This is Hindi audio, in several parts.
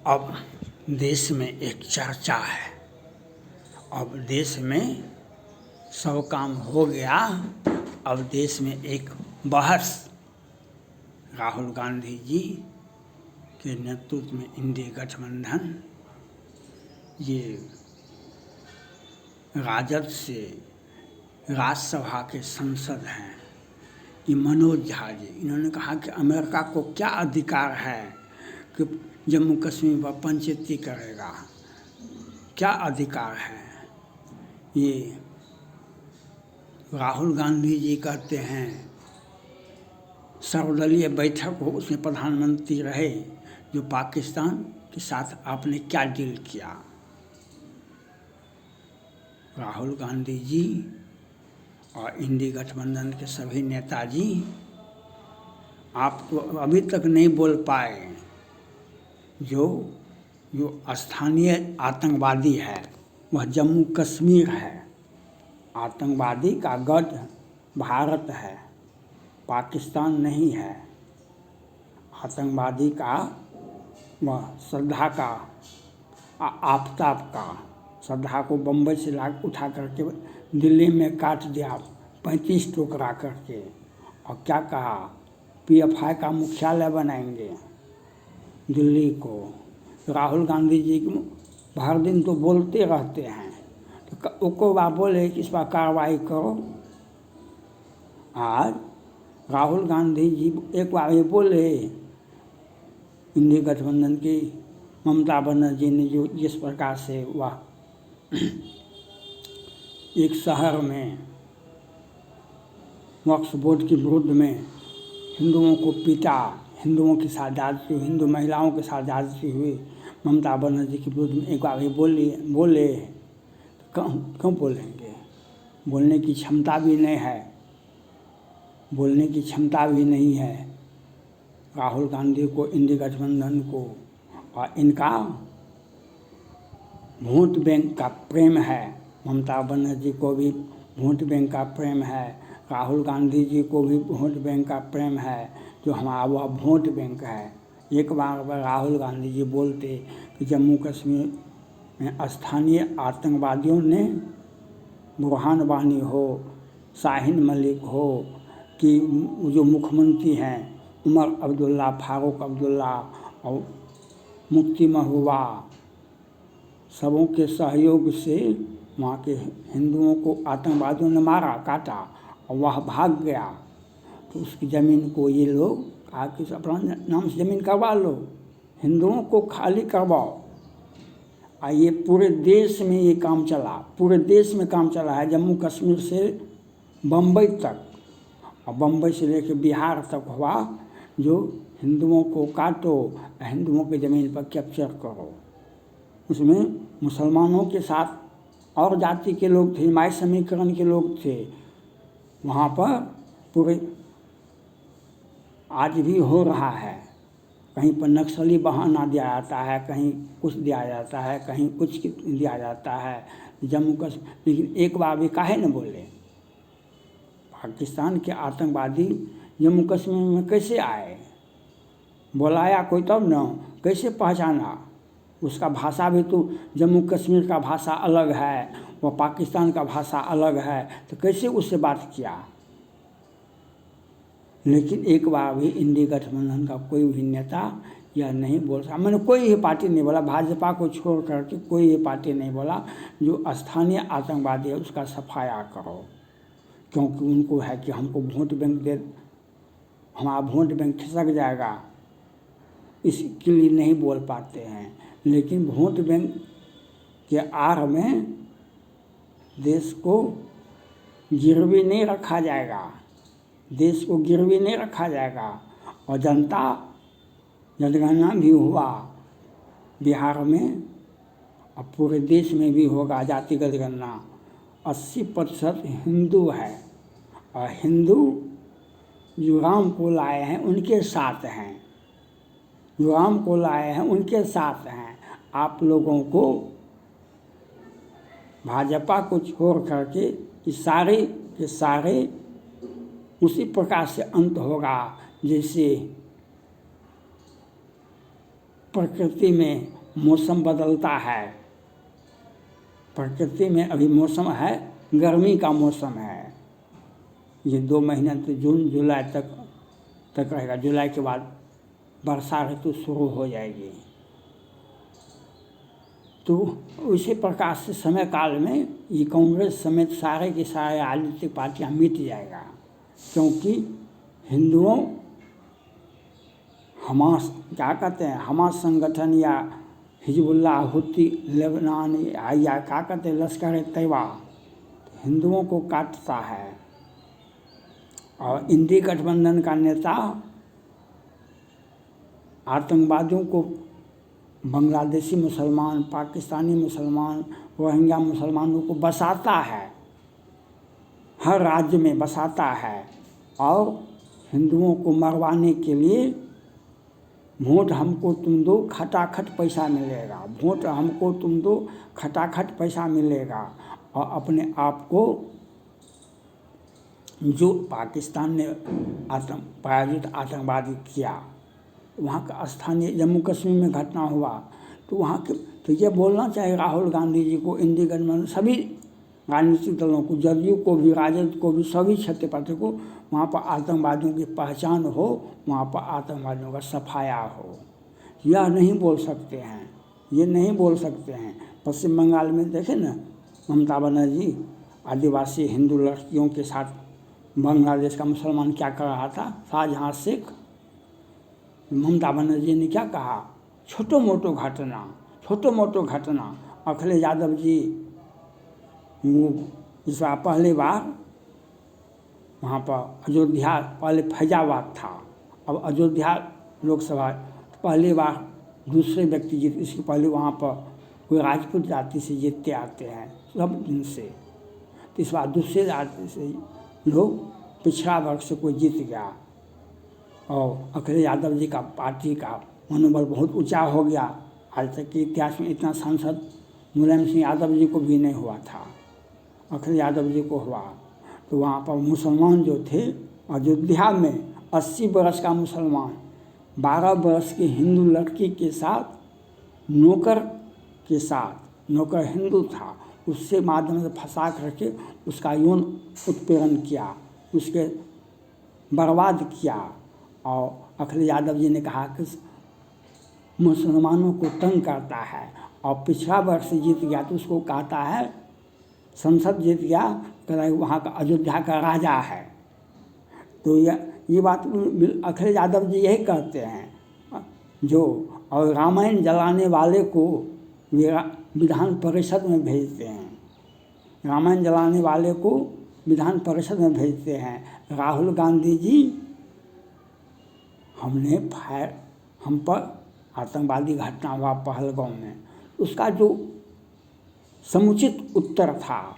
अब देश में एक चर्चा है। अब देश में सब काम हो गया। अब देश में एक बहस राहुल गांधी जी के नेतृत्व में इंडिया गठबंधन ये राजद से राज्यसभा के सांसद हैं, ये मनोज झा जी, इन्होंने कहा कि अमेरिका को क्या अधिकार है कि जम्मू कश्मीर पर पंचायती करेगा, क्या अधिकार है। ये राहुल गांधी जी कहते हैं सर्वदलीय बैठक हो, उसमें प्रधानमंत्री रहे, जो पाकिस्तान के साथ आपने क्या डील किया। राहुल गांधी जी और इंडिया गठबंधन के सभी नेताजी आप तो अभी तक नहीं बोल पाए। जो स्थानीय आतंकवादी है वह जम्मू कश्मीर है। आतंकवादी का गढ़ भारत है, पाकिस्तान नहीं है। आतंकवादी का वह श्रद्धा का आफताब का श्रद्धा को बम्बई से उठा करके दिल्ली में काट दिया 35 टुकड़ा करके, और क्या कहा PFI का मुख्यालय बनाएंगे दिल्ली को। राहुल गांधी जी हर दिन तो बोलते रहते हैं, तो को बार बोले कि इस पर कार्रवाई करो। आज राहुल गांधी जी एक बार ये बोले, इंडिया गठबंधन की ममता बनर्जी ने जो जिस प्रकार से वह एक शहर में वक्फ बोर्ड के विरुद्ध में हिंदुओं को पीटा, हिंदुओं के साथ जाती हुई, हिंदू महिलाओं के साथ जाती हुई ममता बनर्जी के विरुद्ध में एक बार बोले क्यों बोलेंगे। बोलने की क्षमता भी नहीं है, बोलने की क्षमता भी नहीं है राहुल गांधी को, इंडिया गठबंधन को। और इनका वोट बैंक का प्रेम है, ममता बनर्जी को भी वोट बैंक का प्रेम है, राहुल गांधी जी को भी वोट बैंक का प्रेम है, जो हमारा वह वोट बैंक है। एक बार राहुल गांधी जी बोलते कि जम्मू कश्मीर में स्थानीय आतंकवादियों ने बुरहान वानी हो, शाहीन मलिक हो, कि जो मुख्यमंत्री हैं उमर अब्दुल्ला, फारूक अब्दुल्ला और मुफ्ती महबूबा, सबों के सहयोग से वहाँ के हिंदुओं को आतंकवादियों ने मारा, काटा और वह भाग गया। तो उसकी ज़मीन को ये लोग कहा कि अपना नाम से ज़मीन करवा लो, हिंदुओं को खाली करवाओ। और ये पूरे देश में ये काम चला, पूरे देश में काम चला है, जम्मू कश्मीर से बम्बई तक, और बम्बई से लेकर बिहार तक हुआ, जो हिंदुओं को काटो, हिंदुओं की ज़मीन पर कैप्चर करो। उसमें मुसलमानों के साथ और जाति के लोग थे, हिमायत समीकरण के लोग थे वहाँ पर। पूरे आज भी हो रहा है, कहीं पर नक्सली बहाना दिया जाता है, कहीं कुछ दिया जाता है, कहीं कुछ दिया जाता है जम्मू कश्मीर। लेकिन एक बार भी काहे न बोले। पाकिस्तान के आतंकवादी जम्मू कश्मीर में कैसे आए, बुलाया कोई तब न, कैसे पहचाना। उसका भाषा भी तो जम्मू कश्मीर का भाषा अलग है, वह पाकिस्तान का भाषा अलग है, तो कैसे उससे बात किया। लेकिन एक बार भी इंडिया गठबंधन का कोई भी नेता यह नहीं बोल रहा, मैंने कोई ही पार्टी नहीं बोला, भाजपा को छोड़ करके कोई ही पार्टी नहीं बोला जो स्थानीय आतंकवादी है उसका सफाया करो। क्योंकि उनको है कि हमको वोट बैंक दे, हमारा वोट बैंक खिसक जाएगा, इसके लिए नहीं बोल पाते हैं। लेकिन वोट बैंक के आड़ में देश को गिरवी नहीं रखा जाएगा, देश को गिरवी नहीं रखा जाएगा। और जनगणना भी हुआ बिहार में, और पूरे देश में भी होगा जातिगत गणना। 80% हिंदू है, और हिंदू जो राम को लाए हैं उनके साथ हैं, जो राम को लाए हैं उनके साथ हैं। आप लोगों को भाजपा को छोड़ करके ये सारे के सारे उसी प्रकार से अंत होगा जैसे प्रकृति में मौसम बदलता है। प्रकृति में अभी मौसम है, गर्मी का मौसम है। ये 2 महीने तो जून जुलाई तक रहेगा। जुलाई के बाद वर्षा ऋतु शुरू हो जाएगी। तो उसी प्रकार से समय काल में ये कांग्रेस समेत सारे के सारे राजनीतिक पार्टियां मिट जाएगा, क्योंकि हिंदुओं हमास क्या कहते हैं, हमास संगठन या हिजबुल्लाह, हुती, लेबनान या क्या कहते हैं, लश्कर तैयबा हिंदुओं को काटता है। और इंडी गठबंधन का नेता आतंकवादियों को, बांग्लादेशी मुसलमान, पाकिस्तानी मुसलमान, रोहिंग्या मुसलमानों को बसाता है, हर राज्य में बसाता है। और हिंदुओं को मरवाने के लिए वोट हमको तुम दो, खटाखट पैसा मिलेगा, वोट हमको तुम दो, खटाखट पैसा मिलेगा। और अपने आप को जो पाकिस्तान ने प्रायोजित आतंकवादी किया, वहाँ का स्थानीय जम्मू कश्मीर में घटना हुआ, तो वहाँ के तो ये बोलना चाहिए राहुल गांधी जी को, इंडी गठबंधन सभी राजनीतिक दलों को, जदयू को भी, राजद को भी, सभी क्षेत्रीय पार्टी को, वहाँ पर आतंकवादियों की पहचान हो, वहाँ पर आतंकवादियों का सफाया हो। यह नहीं बोल सकते हैं, ये नहीं बोल सकते हैं। पश्चिम बंगाल में देखें ना, ममता बनर्जी आदिवासी हिंदू लड़कियों के साथ बांग्लादेश का मुसलमान क्या कर रहा था, शाहजहां शेख। ममता बनर्जी ने क्या कहा, छोटो मोटो घटना। अखिलेश यादव जी वो इस बार पहली बार वहाँ पर अयोध्या, पहले फैजाबाद था, अब अयोध्या लोकसभा पहली बार दूसरे व्यक्ति जीत, इसके पहले वहाँ पर कोई राजपूत जाति से जीतते आते हैं सब दिन से। तो इस बार दूसरे जाति से लोग, पिछड़ा वर्ग से कोई जीत गया और अखिलेश यादव जी का पार्टी का मनोबल बहुत ऊंचा हो गया। आज तक के इतिहास में इतना सांसद मुलायम सिंह यादव जी को भी नहीं हुआ था, अखिलेश यादव जी को हुआ। तो वहाँ पर मुसलमान जो थे अयोध्या में 80 बरस का मुसलमान 12 बरस की हिंदू लड़की के साथ, नौकर हिंदू था, उससे माध्यम से फंसा करके उसका यौन उत्पीड़न किया, उसके बर्बाद किया। और अखिलेश यादव जी ने कहा कि मुसलमानों को तंग करता है, और पिछड़ा वर्ग से जीत गया तो उसको कहता है, संसद जीत गया कहता वहाँ का अयोध्या का राजा है। तो ये बात अखिलेश यादव जी यही कहते हैं जो, और रामायण जलाने वाले को विधान परिषद में भेजते हैं, रामायण जलाने वाले को विधान परिषद में भेजते हैं। राहुल गांधी जी, हम पर आतंकवादी घटना हुआ पहलगाम में, उसका जो समुचित उत्तर था,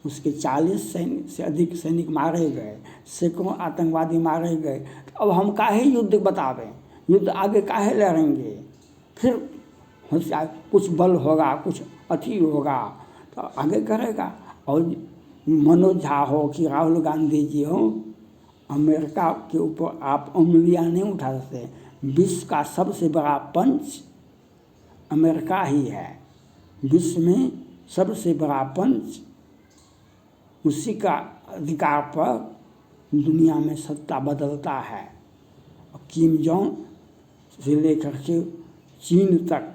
उसके 40 से अधिक सैनिक मारे गए, सैकड़ों आतंकवादी मारे गए। तो अब हम काहे युद्ध बतावें, युद्ध आगे काहे लड़ेंगे, फिर कुछ बल होगा, कुछ अति होगा तो आगे करेगा। और मनोज झा हो कि राहुल गांधी जी हो, अमेरिका के ऊपर आप उंगलियां नहीं उठा सकते। विश्व का सबसे बड़ा पंच अमेरिका ही है, विश्व में सबसे बड़ा पंच, उसी का अधिकार पर दुनिया में सत्ता बदलता है। किम जोंग से लेकर के चीन तक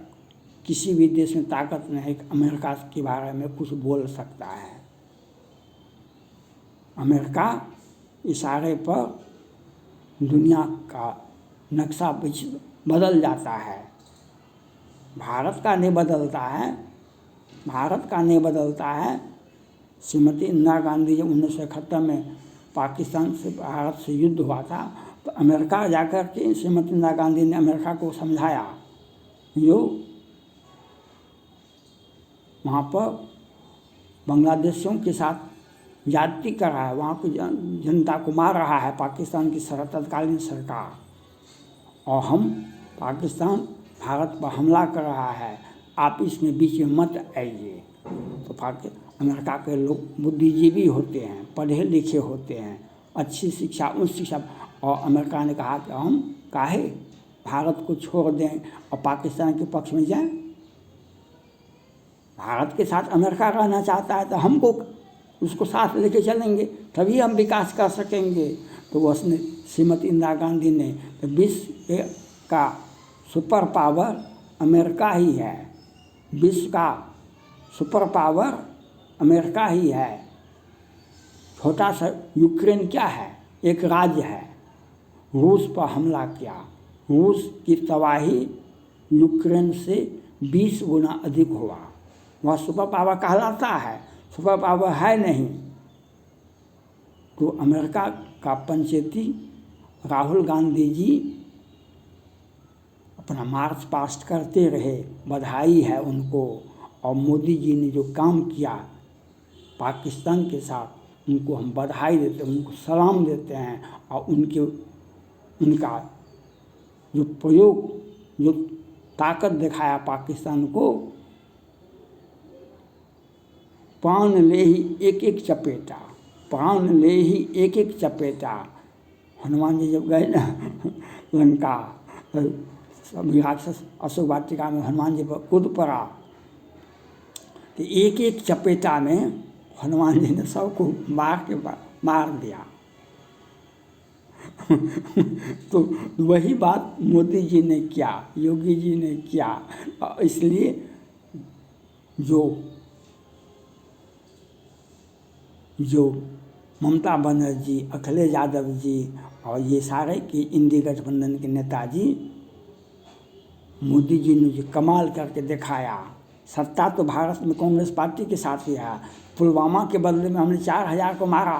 किसी भी देश में ताकत नहीं है कि अमेरिका के बारे में कुछ बोल सकता है। अमेरिका इशारे पर दुनिया का नक्शा बदल जाता है, भारत का नहीं बदलता है। श्रीमती इंदिरा गांधी जब 1971 में पाकिस्तान से, भारत से युद्ध हुआ था, तो अमेरिका जाकर के श्रीमती इंदिरा गांधी ने अमेरिका को समझाया, जो वहाँ पर बांग्लादेशियों के साथ ज्यादती कर रहा है, वहाँ की जनता को मार रहा है पाकिस्तान की तत्कालीन सरकार, और हम पाकिस्तान भारत पर हमला कर रहा है, आप इसमें बीच में मत आइए। तो अमेरिका के लोग बुद्धिजीवी होते हैं, पढ़े लिखे होते हैं, अच्छी शिक्षा, उच्च शिक्षा, और अमेरिका ने कहा कि हम काहे भारत को छोड़ दें और पाकिस्तान के पक्ष में जाएं। भारत के साथ अमेरिका रहना चाहता है तो हमको उसको साथ लेके चलेंगे, तभी हम विकास कर सकेंगे। तो उसने श्रीमती इंदिरा गांधी ने तो विश्व का सुपर पावर अमेरिका ही है, विश्व का सुपर पावर अमेरिका ही है। छोटा सा यूक्रेन क्या है, एक राज्य है। रूस पर हमला किया, रूस की तबाही यूक्रेन से 20 गुना अधिक हुआ। वह सुपर पावर कहलाता है, सुपर पावर है नहीं। तो अमेरिका का पंचायती राहुल गांधी जी अपना मार्च पास्ट करते रहे, बधाई है उनको। और मोदी जी ने जो काम किया पाकिस्तान के साथ, उनको हम बधाई देते हैं, उनको सलाम देते हैं। और उनका जो प्रयोग, जो ताकत दिखाया पाकिस्तान को, प्राण ले ही एक एक चपेटा, प्राण ले ही एक एक चपेटा। हनुमान जी जब गए ना लंका, सभी राक्षस अशोक वाटिका में हनुमान जी पर कूद पड़ा, तो एक एक चपेटा में हनुमान जी ने सबको मार दिया। तो वही बात मोदी जी ने किया, योगी जी ने किया। इसलिए जो ममता बनर्जी, अखिलेश यादव जी और ये सारे के इंडी गठबंधन के नेताजी, मोदी जी ने जो कमाल करके दिखाया। सत्ता तो भारत में कांग्रेस पार्टी के साथ ही है। पुलवामा के बदले में हमने 4000 को मारा,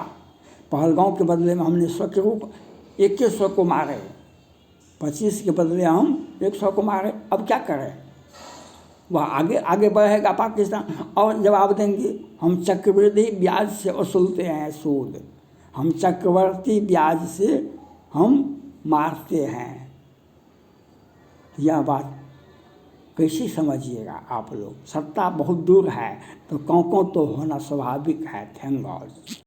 पहलगांव के बदले में हमने 100 के रूप 2100 को मारे, 25 के बदले हम 100 को मारे। अब क्या करें, वह आगे आगे बढ़ेगा पाकिस्तान। और जवाब देंगे हम चक्रवृद्धि ब्याज से वसूलते हैं सूद, हम चक्रवर्ती ब्याज से हम मारते हैं। यह बात कैसे समझिएगा आप लोग। सत्ता बहुत दूर है तो कौं तो होना स्वाभाविक है। Thank God.